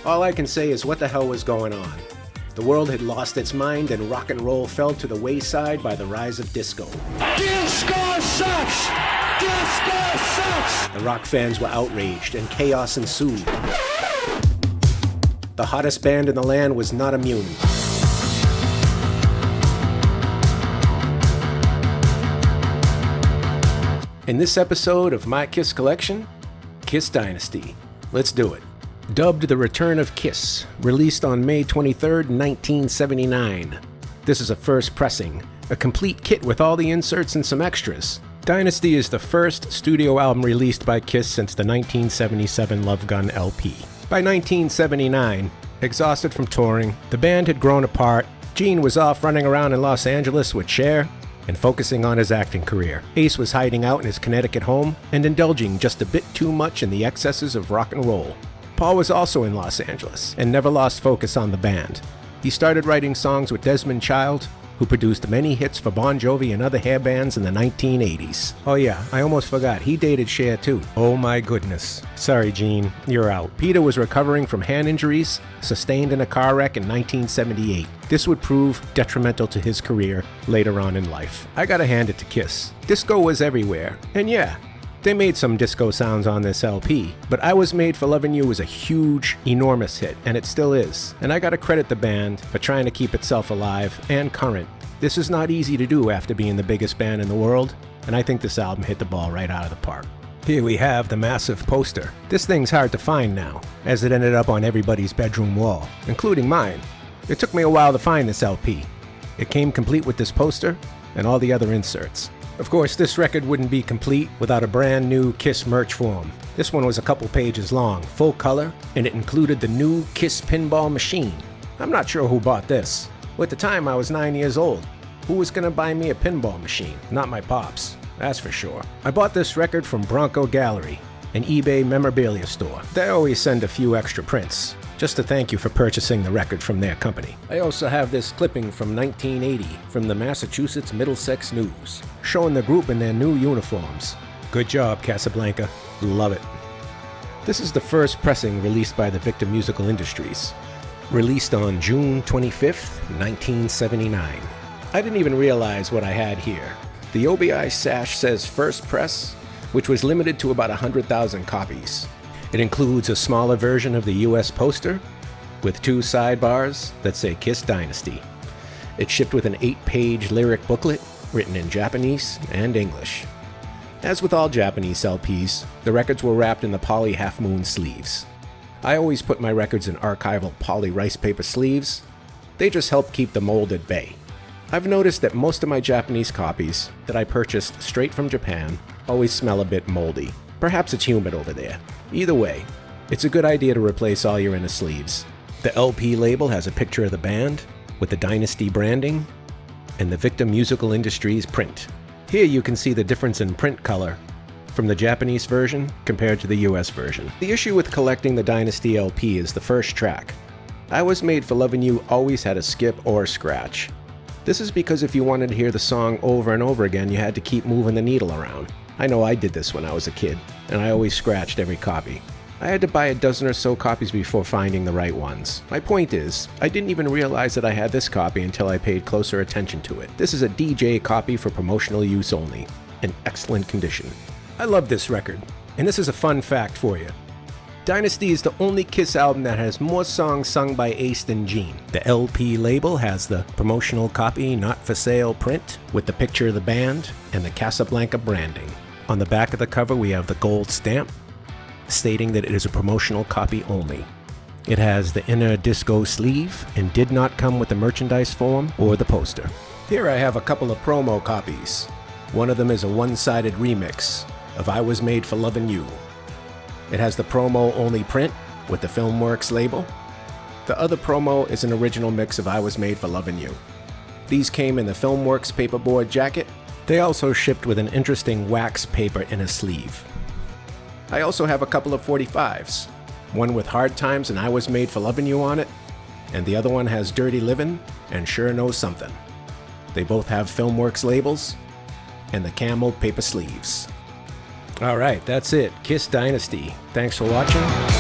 All I can say is what the hell was going on? The world had lost its mind and rock and roll fell to the wayside by the rise of disco. Disco sucks! Disco sucks! The rock fans were outraged and chaos ensued. The hottest band in the land was not immune. In this episode of my Kiss collection, Kiss Dynasty. Let's do it. Dubbed The Return of Kiss, released on May 23rd, 1979. This is a first pressing, a complete kit with all the inserts and some extras. Dynasty is the first studio album released by Kiss since the 1977 Love Gun LP. By 1979, exhausted from touring, the band had grown apart. Gene was off running around in Los Angeles with Cher and focusing on his acting career. Ace was hiding out in his Connecticut home and indulging just a bit too much in the excesses of rock and roll. Paul was also in Los Angeles and never lost focus on the band. He started writing songs with Desmond Child, who produced many hits for Bon Jovi and other hair bands in the 1980s. Oh yeah, I almost forgot, he dated Cher too. Oh my goodness. Sorry Gene, you're out. Peter was recovering from hand injuries sustained in a car wreck in 1978. This would prove detrimental to his career later on in life. I gotta hand it to Kiss. Disco was everywhere, and yeah, they made some disco sounds on this LP, but I Was Made for Lovin' You was a huge, enormous hit, and it still is. And I gotta credit the band for trying to keep itself alive and current. This is not easy to do after being the biggest band in the world, and I think this album hit the ball right out of the park. Here we have the massive poster. This thing's hard to find now, as it ended up on everybody's bedroom wall, including mine. It took me a while to find this LP. It came complete with this poster and all the other inserts. Of course, this record wouldn't be complete without a brand new Kiss merch form. This one was a couple pages long, full color, and it included the new Kiss pinball machine. I'm not sure who bought this. Well, at the time, I was 9 years old. Who was gonna buy me a pinball machine? Not my pops, that's for sure. I bought this record from Bronco Gallery, an eBay memorabilia store. They always send a few extra prints, just to thank you for purchasing the record from their company. I also have this clipping from 1980 from the Massachusetts Middlesex News, showing the group in their new uniforms. Good job, Casablanca. Love it. This is the first pressing released by the Victor Musical Industries, released on June 25th, 1979. I didn't even realize what I had here. The OBI sash says first press, which was limited to about 100,000 copies. It includes a smaller version of the US poster with two sidebars that say Kiss Dynasty. It's shipped with an 8-page lyric booklet written in Japanese and English. As with all Japanese LPs, the records were wrapped in the poly half-moon sleeves. I always put my records in archival poly rice paper sleeves. They just help keep the mold at bay. I've noticed that most of my Japanese copies that I purchased straight from Japan always smell a bit moldy. Perhaps it's humid over there. Either way, it's a good idea to replace all your inner sleeves. The LP label has a picture of the band with the Dynasty branding and the Victor Musical Industries print. Here you can see the difference in print color from the Japanese version compared to the US version. The issue with collecting the Dynasty LP is the first track. I Was Made for Lovin' You always had a skip or scratch. This is because if you wanted to hear the song over and over again, you had to keep moving the needle around. I know I did this when I was a kid, and I always scratched every copy. I had to buy a dozen or so copies before finding the right ones. My point is, I didn't even realize that I had this copy until I paid closer attention to it. This is a DJ copy for promotional use only, in excellent condition. I love this record, and this is a fun fact for you. Dynasty is the only Kiss album that has more songs sung by Ace than Gene. The LP label has the promotional copy not for sale print with the picture of the band and the Casablanca branding. On the back of the cover we have the gold stamp stating that it is a promotional copy only. It has the inner disco sleeve and did not come with the merchandise form or the poster. Here I have a couple of promo copies. One of them is a one-sided remix of I Was Made for Lovin' You. It has the promo-only print with the Filmworks label. The other promo is an original mix of I Was Made for Lovin' You. These came in the Filmworks paperboard jacket. They also shipped with an interesting wax paper in a sleeve. I also have a couple of 45s, one with Hard Times and I Was Made for Lovin' You on it, and the other one has Dirty Livin' and Sure Knows Something. They both have Filmworks labels and the camel paper sleeves. Alright, that's it. Kiss Dynasty. Thanks for watching.